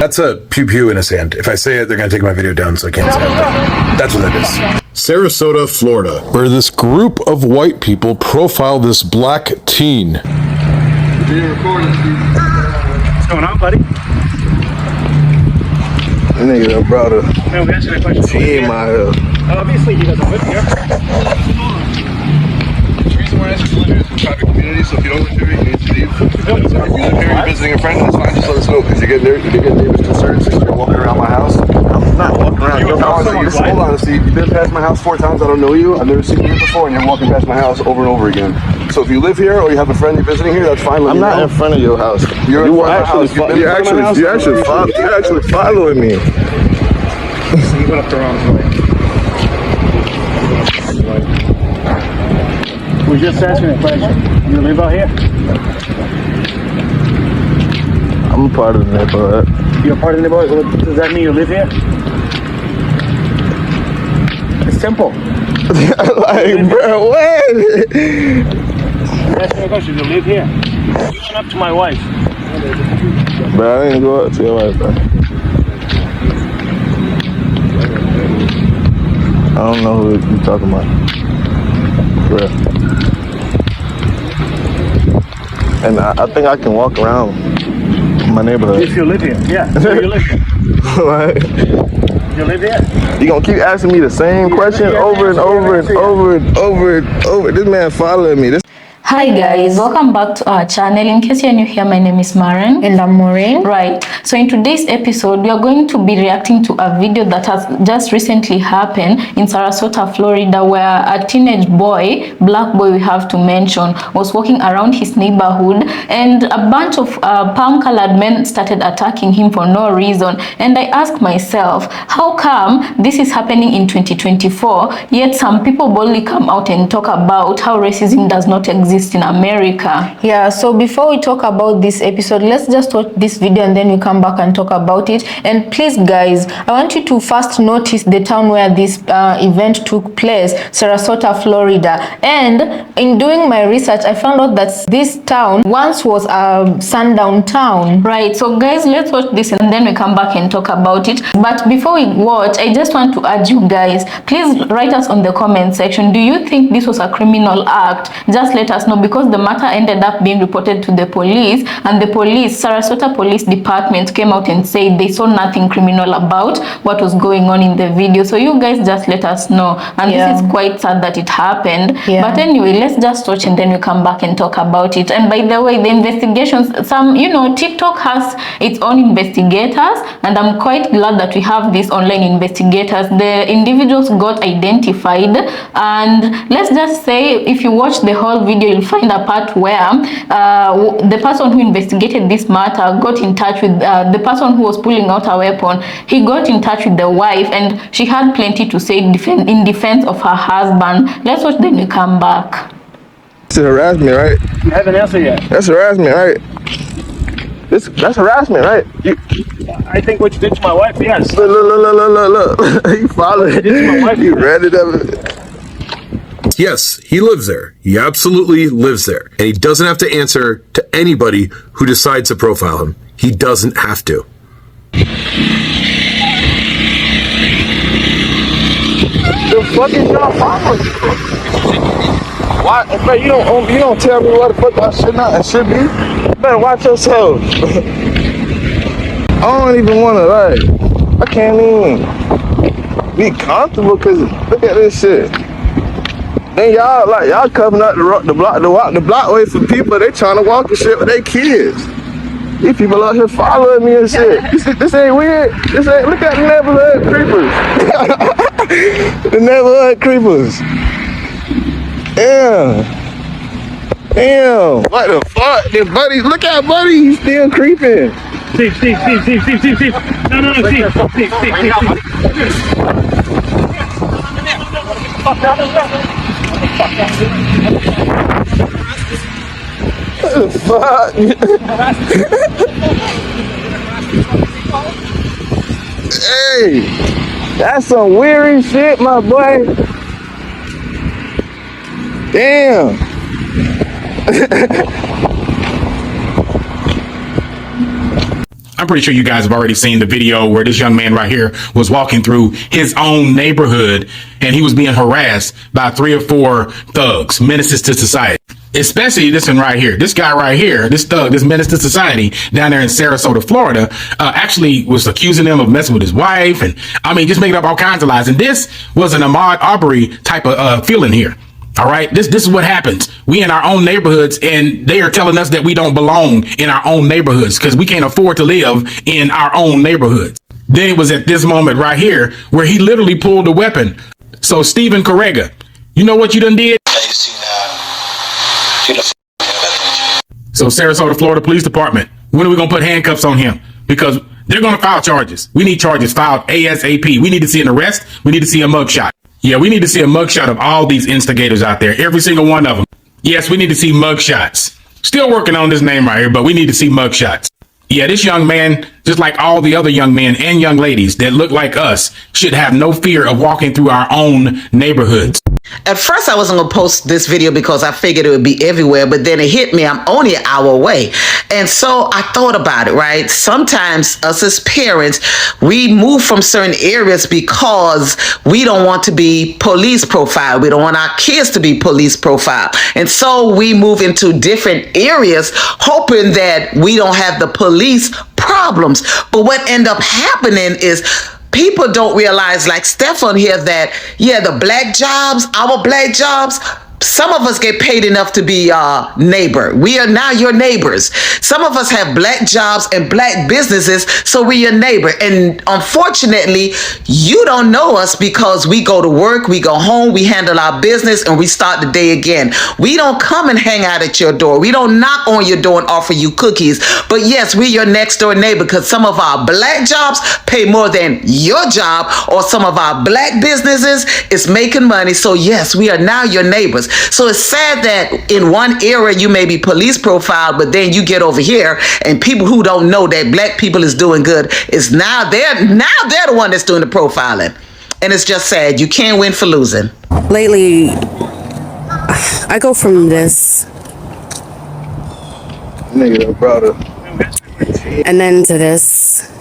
That's a pew-pew in a sand. If I say it, they're going to take my video down, so I can't say it. That's what that is. Sarasota, Florida, where this group of white people profile this black teen. What's going on, buddy? Nigga brought her. No, we answered that question. She in my Obviously, he doesn't live here. The reason why I asked you to live here is a private community, so if you don't live here, you need to leave. If you live here, you're visiting a friend, that's fine, just let us know, because you get neighbors concerned since you're walking around my house. I'm not walking around. Hold on, see, you've been past my house 4 times, I don't know you, I've never seen you before, and you're walking past my house over and over again. So if you live here, or you have a friend you're visiting here, that's fine. I'm not in front of your house. You're actually following me. So you went up the wrong way. We just asking a question. You live out here? I'm a part of the neighborhood. You're a part of the neighborhood? What, does that mean you live here? It's simple. Like, bro, what? I'm asking a question. You live here? You went up to my wife. Bro, I didn't go up to your wife, bro. I don't know who you're talking about. Bro. And I think I can walk around my neighborhood. If you live here, yeah. So you live here. Right. You live here? You gonna keep asking me the same question over and over and over and over and over. This man following me. Hi guys, welcome back to our channel. In case you're new here, my name is Maren. And I'm Maureen. Right, so in today's episode, we are going to be reacting to a video that has just recently happened in Sarasota, Florida, where a teenage boy, black boy we have to mention, was walking around his neighborhood and a bunch of palm-colored men started attacking him for no reason. And I asked myself, how come this is happening in 2024, yet some people boldly come out and talk about how racism does not exist in America? Yeah, so before we talk about this episode, let's just watch this video and then we come back and talk about it. And please guys, I want you to first notice the town where this event took place, Sarasota, Florida. And in doing my research, I found out that this town once was a sundown town. Right, so guys, let's watch this and then we come back and talk about it. But before we watch, I just want to urge you guys, please write us on the comment section, do you think this was a criminal act? Just let us know, because the matter ended up being reported to the police, and the police, Sarasota Police Department, came out and said they saw nothing criminal about what was going on in the video. So you guys just let us know, and this is quite sad that it happened. But anyway, let's just watch and then we come back and talk about it. And by the way, the investigations, some, you know, TikTok has its own investigators, and I'm quite glad that we have these online investigators. The individuals got identified, and let's just say if you watch the whole video, you'll find a part where the person who investigated this matter got in touch with the person who was pulling out a weapon. He got in touch with the wife, and she had plenty to say in defense of her husband. Let's watch, then we come back. That's harassment, right? You haven't answered yet. That's harassment, right? That's harassment, right? I think what you did to my wife, yes. Look. You followed it. You read it up. Yes, he lives there. He absolutely lives there. And he doesn't have to answer to anybody who decides to profile him. He doesn't have to. The fuck is y'all following? Why? Man, you don't tell me what the fuck I should not and should be. You better watch yourself. I don't even want to, like, I can't even be comfortable because look at this shit. Then y'all coming up the block way for people. They trying to walk and shit with their kids. These people out here following me and shit. This ain't weird. This ain't. Look at the neighborhood creepers. The neighborhood creepers. Damn. What the fuck? Then Buddy, look at Buddy. He's still creeping. Steve. No, Steve. What the fuck? Hey, that's some weary shit, my boy. Damn. I'm pretty sure you guys have already seen the video where this young man right here was walking through his own neighborhood and he was being harassed by 3 or 4 thugs, menaces to society. Especially this one right here. This guy right here, this thug, this menace to society down there in Sarasota, Florida, actually was accusing him of messing with his wife. And I mean, just making up all kinds of lies. And this was an Ahmaud Arbery type of feeling here. All right. This is what happens. We in our own neighborhoods and they are telling us that we don't belong in our own neighborhoods because we can't afford to live in our own neighborhoods. Then it was at this moment right here where he literally pulled a weapon. So Stephen Correga, you know what you done did? So Sarasota, Florida Police Department, when are we going to put handcuffs on him? Because they're going to file charges. We need charges filed ASAP. We need to see an arrest. We need to see a mugshot. Yeah, we need to see a mugshot of all these instigators out there. Every single one of them. Yes, we need to see mugshots. Still working on this name right here, but we need to see mugshots. Yeah, this young man, just like all the other young men and young ladies that look like us, should have no fear of walking through our own neighborhoods. At first, I wasn't going to post this video because I figured it would be everywhere, but then it hit me. I'm only an hour away. And so I thought about it, right? Sometimes us as parents, we move from certain areas because we don't want to be police profiled. We don't want our kids to be police profiled. And so we move into different areas hoping that we don't have the police problems. But what end up happening is people don't realize, like Stefan here, that, yeah, the black jobs, our black jobs, some of us get paid enough to be neighbor. We are now your neighbors. Some of us have black jobs and black businesses, so we're your neighbor. And unfortunately, you don't know us because we go to work, we go home, we handle our business, and we start the day again. We don't come and hang out at your door. We don't knock on your door and offer you cookies. But yes, we're your next door neighbor because some of our black jobs pay more than your job, or some of our black businesses is making money. So yes, we are now your neighbors. So it's sad that in one era you may be police profiled, but then you get over here and people who don't know that black people is doing good is now they're the one that's doing the profiling. And it's just sad. You can't win for losing. Lately, I go from this Nigga, brother. and then to this.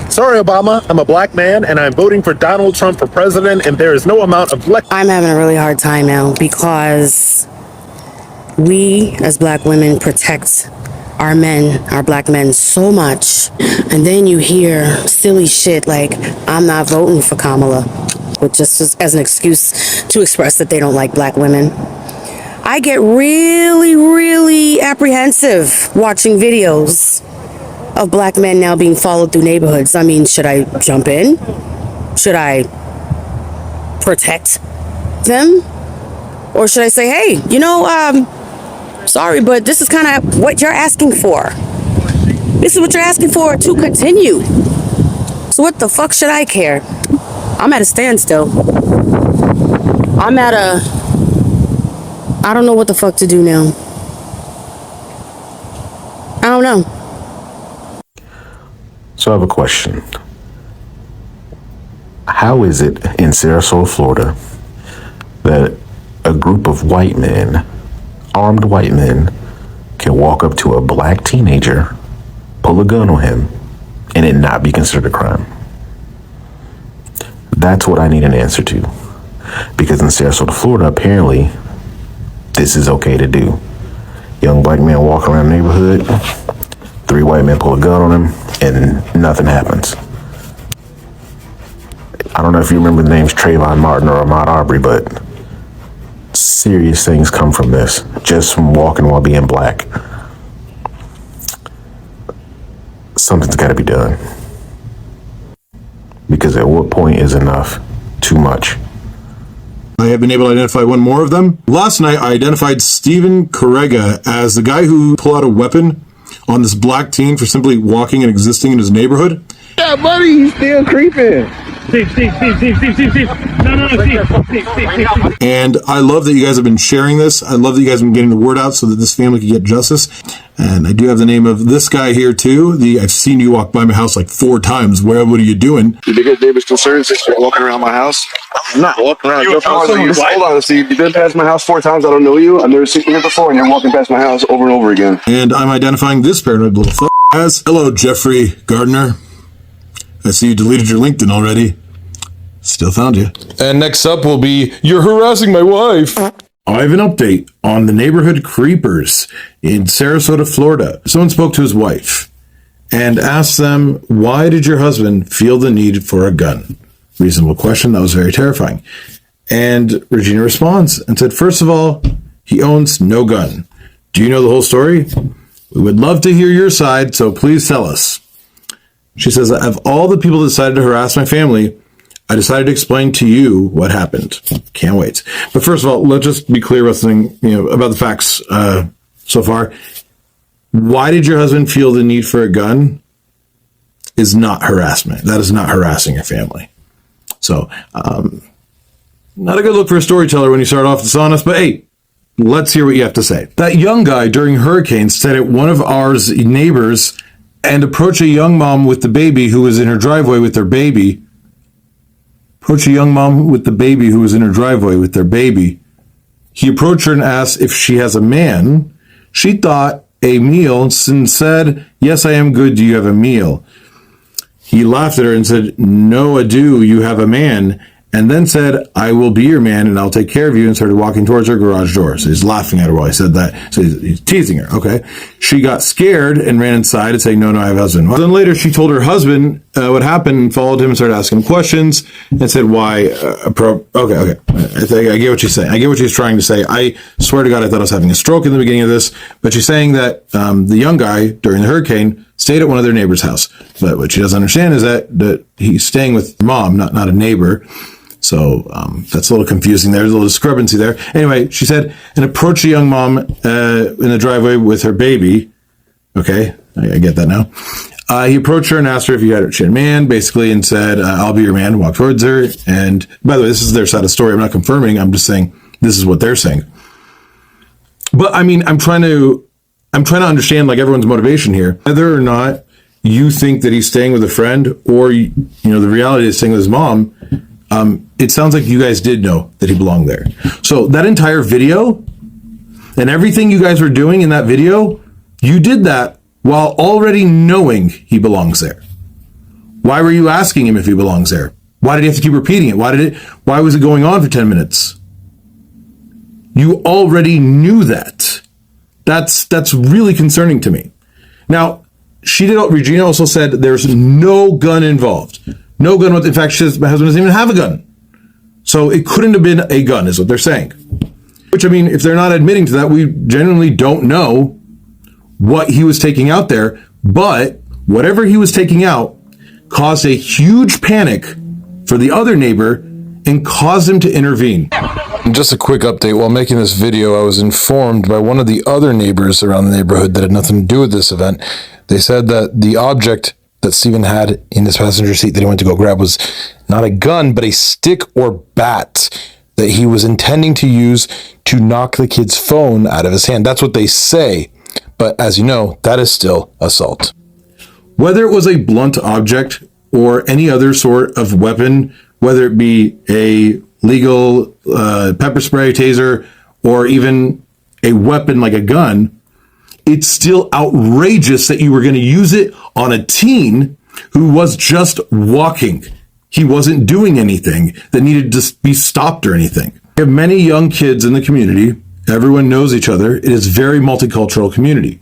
Sorry, Obama, I'm a black man and I'm voting for Donald Trump for president, and there is no amount of I'm having a really hard time now because we as black women protect our men, our black men, so much. And then you hear silly shit like, I'm not voting for Kamala, which just as an excuse to express that they don't like black women. I get really, really apprehensive watching videos of black men now being followed through neighborhoods. I mean, should I jump in? Should I protect them? Or should I say, hey, you know, sorry, but this is kind of what you're asking for. This is what you're asking for to continue. So what the fuck should I care? I'm at a standstill. I don't know what the fuck to do now. I don't know. So I have a question. How is it in Sarasota, Florida, that a group of white men, armed white men, can walk up to a black teenager, pull a gun on him, and it not be considered a crime? That's what I need an answer to. Because in Sarasota, Florida, apparently, this is okay to do. Young black man walk around the neighborhood, 3 white men pull a gun on him, and nothing happens. I don't know if you remember the names Trayvon Martin or Ahmaud Arbery, but serious things come from this, just from walking while being black. Something's got to be done. Because at what point is enough too much? I have been able to identify one more of them. Last night, I identified Stephen Correga as the guy who pulled out a weapon on this black teen for simply walking and existing in his neighborhood. Yeah, buddy, he's still creeping. Steve. No, Steve. And I love that you guys have been sharing this. I love that you guys have been getting the word out so that this family can get justice. And I do have the name of this guy here too. I've seen you walk by my house like 4 times. What are you doing? You get David's concerns since you're walking around my house? I'm not walking around your house. Hold on, Steve. You've been past my house 4 times. I don't know you. I've never seen you here before, and you're walking past my house over and over again. And I'm identifying this paranoid little As hello, Jeffrey Gardner. I see you deleted your LinkedIn already. Still found you. And next up will be, you're harassing my wife. I have an update on the neighborhood creepers in Sarasota, Florida. Someone spoke to his wife and asked them, why did your husband feel the need for a gun? Reasonable question. That was very terrifying. And Regina responds and said, first of all, he owns no gun. Do you know the whole story? We would love to hear your side, so please tell us. She says, of all the people that decided to harass my family, I decided to explain to you what happened. Can't wait. But first of all, let's just be clear about something, about the facts so far. Why did your husband feel the need for a gun is not harassment. That is not harassing your family. So, not a good look for a storyteller when you start off dishonest, but hey, let's hear what you have to say. That young guy during hurricanes stayed at one of our neighbors and approached a young mom with the baby who was in her driveway with their baby. Approached a young mom with the baby who was in her driveway with their baby. He approached her and asked if she has a man. She thought a meal and said, yes, I am good. Do you have a meal? He laughed at her and said, no, I do. You have a man. And then said, I will be your man and I'll take care of you, and started walking towards her garage door. So he's laughing at her while he said that. So he's teasing her, okay? She got scared and ran inside and saying, no, I have a husband. Well, then later she told her husband what happened and followed him and started asking him questions and said, why? Okay. I get what she's saying. I get what she's trying to say. I swear to God, I thought I was having a stroke in the beginning of this. But she's saying that the young guy during the hurricane stayed at one of their neighbor's house. But what she doesn't understand is that he's staying with mom, not a neighbor. So that's a little confusing there. There's a little discrepancy there. Anyway, she said, and approached a young mom in the driveway with her baby. Okay, I get that now. He approached her and asked her if she had a man, basically, and said, I'll be your man, walked towards her. And by the way, this is their side of the story. I'm not confirming. I'm just saying this is what they're saying. But I mean, I'm trying to understand like everyone's motivation here. Whether or not you think that he's staying with a friend or, the reality is staying with his mom, it sounds like you guys did know that he belonged there. So that entire video and everything you guys were doing in that video, you did that while already knowing he belongs there. Why were you asking him if he belongs there? Why did he have to keep repeating it? Why was it going on for 10 minutes? You already knew that. That's really concerning to me. Now, Regina also said there's no gun involved. No gun. In fact, she says my husband doesn't even have a gun. So it couldn't have been a gun, is what they're saying. Which, I mean, if they're not admitting to that, we genuinely don't know what he was taking out there. But whatever he was taking out caused a huge panic for the other neighbor and caused him to intervene. Just a quick update. While making this video, I was informed by one of the other neighbors around the neighborhood that had nothing to do with this event. They said that the object that Stephen had in his passenger seat that he went to go grab was not a gun, but a stick or bat that he was intending to use to knock the kid's phone out of his hand. That's what they say. But as you know, that is still assault. Whether it was a blunt object or any other sort of weapon, whether it be a legal pepper spray, taser, or even a weapon like a gun, it's still outrageous that you were going to use it on a teen who was just walking. He wasn't doing anything that needed to be stopped or anything. We have many young kids in the community. Everyone knows each other. It is a very multicultural community.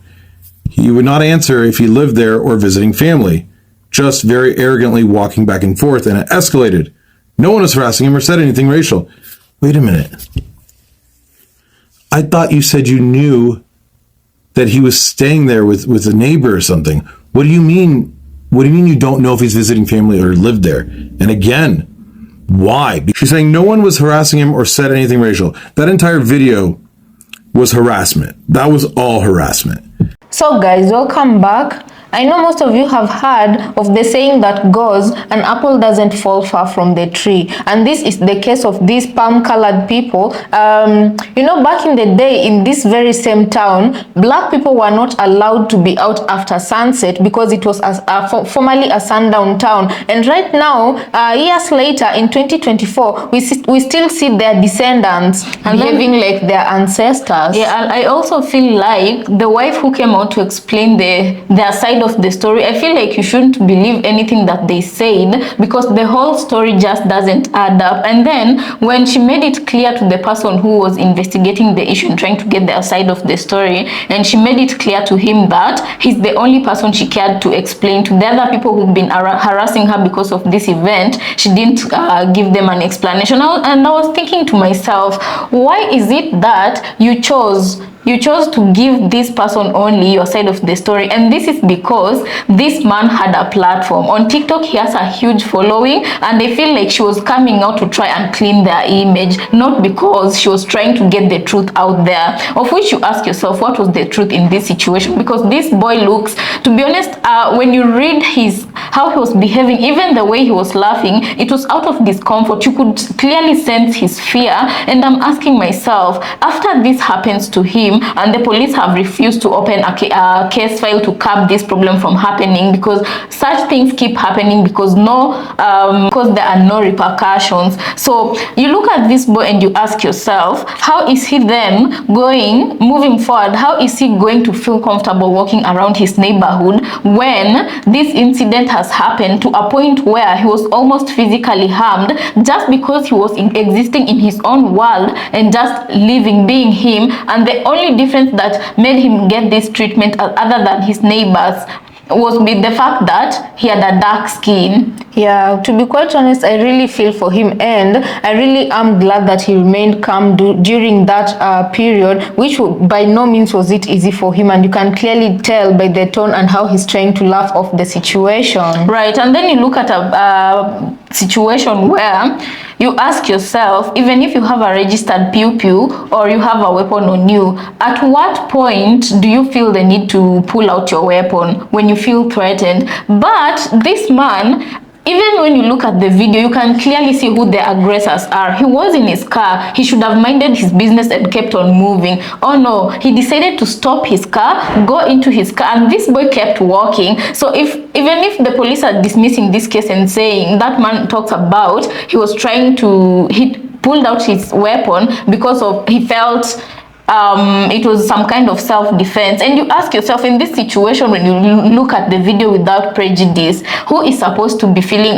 He would not answer if he lived there or visiting family, just very arrogantly walking back and forth, and it escalated. No one was harassing him or said anything racial. Wait a minute. I thought you said you knew that he was staying there with a neighbor or something. What do you mean? What do you mean you don't know if he's visiting family or lived there? And again, why? She's saying no one was harassing him or said anything racial. That entire video was harassment. That was all harassment. So guys, welcome back. I know most of you have heard of the saying that goes, an apple doesn't fall far from the tree. And this is the case of these palm-colored people. Back in the day, in this very same town, black people were not allowed to be out after sunset because it was formerly a sundown town. And right now, years later, in 2024, we still see their descendants behaving like their ancestors. Yeah, I also feel like the wife who came out to explain their side side of the story, I feel like you shouldn't believe anything that they said, because the whole story just doesn't add up. And then when she made it clear to the person who was investigating the issue and trying to get their side of the story, and she made it clear to him that he's the only person she cared to explain to. The other people who've been harassing her because of this event, she didn't give them an explanation. And I was thinking to myself, why is it that you chose to give this person only your side of the story? And this is because this man had a platform on TikTok. He has a huge following, and they feel like she was coming out to try and clean their image, not because she was trying to get the truth out there. Of which you ask yourself, what was the truth in this situation? Because this boy looks, to be honest, when you read how he was behaving, even the way he was laughing, it was out of discomfort. You could clearly sense his fear. And I'm asking myself, after this happens to him, and the police have refused to open a case file to curb this problem from happening, because such things keep happening because there are no repercussions. So you look at this boy and you ask yourself, how is he then moving forward, how is he going to feel comfortable walking around his neighborhood when this incident has happened to a point where he was almost physically harmed just because he was existing in his own world and just living, being him? And the only difference that made him get this treatment other than his neighbors was with the fact that he had a dark skin. Yeah, to be quite honest, I really feel for him, and I really am glad that he remained calm during that period, which by no means was it easy for him, and you can clearly tell by the tone and how he's trying to laugh off the situation. Right, and then you look at a situation where you ask yourself, even if you have a registered pew-pew or you have a weapon on you, at what point do you feel the need to pull out your weapon? When you feel threatened. But this man, even when you look at the video, you can clearly see who the aggressors are. He was in his car. He should have minded his business and kept on moving. Oh no, he decided to stop his car, go into his car, and this boy kept walking. So even if the police are dismissing this case and saying that man talks about he was trying to, he pulled out his weapon because of he felt it was some kind of self-defense. And you ask yourself, in this situation, when you look at the video without prejudice, who is supposed to be feeling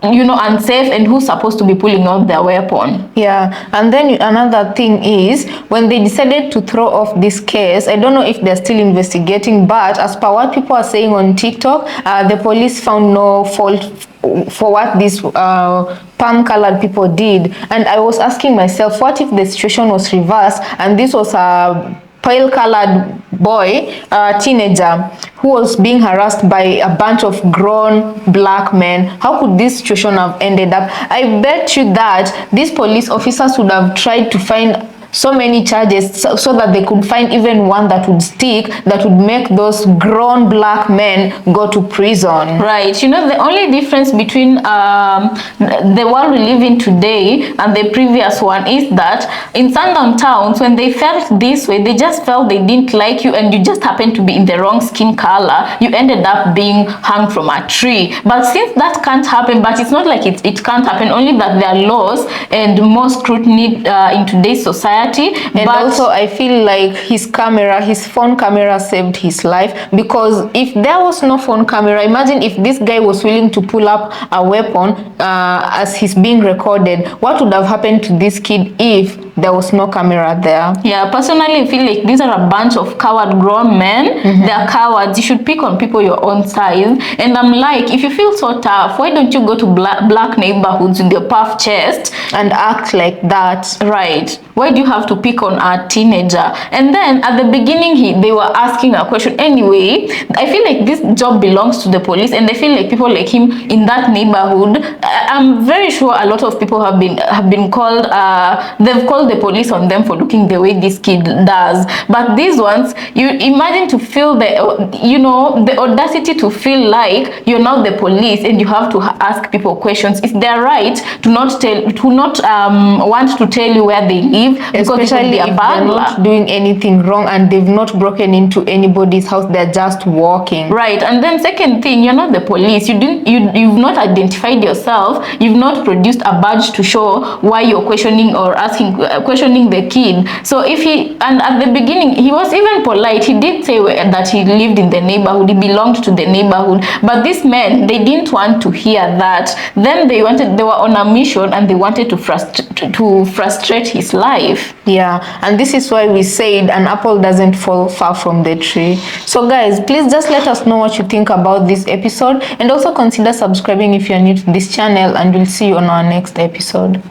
unsafe, and who's supposed to be pulling out their weapon? Yeah, and then another thing is, when they decided to throw off this case, I don't know if they're still investigating, but as per what people are saying on TikTok, the police found no fault for what these palm-colored people did. And I was asking myself, what if the situation was reversed and this was a pale-colored boy, a teenager, who was being harassed by a bunch of grown black men? How could this situation have ended up? I bet you that these police officers would have tried to find so many charges so that they could find even one that would stick, that would make those grown black men go to prison. Right. You know, the only difference between the world we live in today and the previous one is that in sundown towns, when they felt this way, they just felt they didn't like you and you just happened to be in the wrong skin color, you ended up being hung from a tree. But since that can't happen, but it's not like it can't happen, only that there are laws and more scrutiny in today's society. And also I feel like his phone camera saved his life, because if there was no phone camera, imagine if this guy was willing to pull up a weapon as he's being recorded, what would have happened to this kid if there was no camera there? Yeah, personally I feel like these are a bunch of coward grown men. They are cowards. You should pick on people your own size. And I'm like, if you feel so tough, why don't you go to black neighborhoods with your puff chest and act like that? Right. Why do you have to pick on a teenager? And then at the beginning they were asking a question. Anyway, I feel like this job belongs to the police, and I feel like people like him in that neighborhood, I'm very sure a lot of people have been called, they've called the police on them for looking the way this kid does. But these ones, you imagine to feel the audacity to feel like you're now the police and you have to ask people questions. It's their right to not want to tell you where they live, especially if they're not doing anything wrong and they've not broken into anybody's house, they're just walking. Right. And then second thing, you're not the police. You've not identified yourself. You've not produced a badge to show why you're questioning or questioning the kid. So and at the beginning he was even polite. He did say that he lived in the neighborhood, he belonged to the neighborhood, but these men, they didn't want to hear that. Then they were on a mission and they wanted to frustrate his life. Yeah, and this is why we said an apple doesn't fall far from the tree. So guys, please just let us know what you think about this episode, and also consider subscribing if you're new to this channel, and we'll see you on our next episode.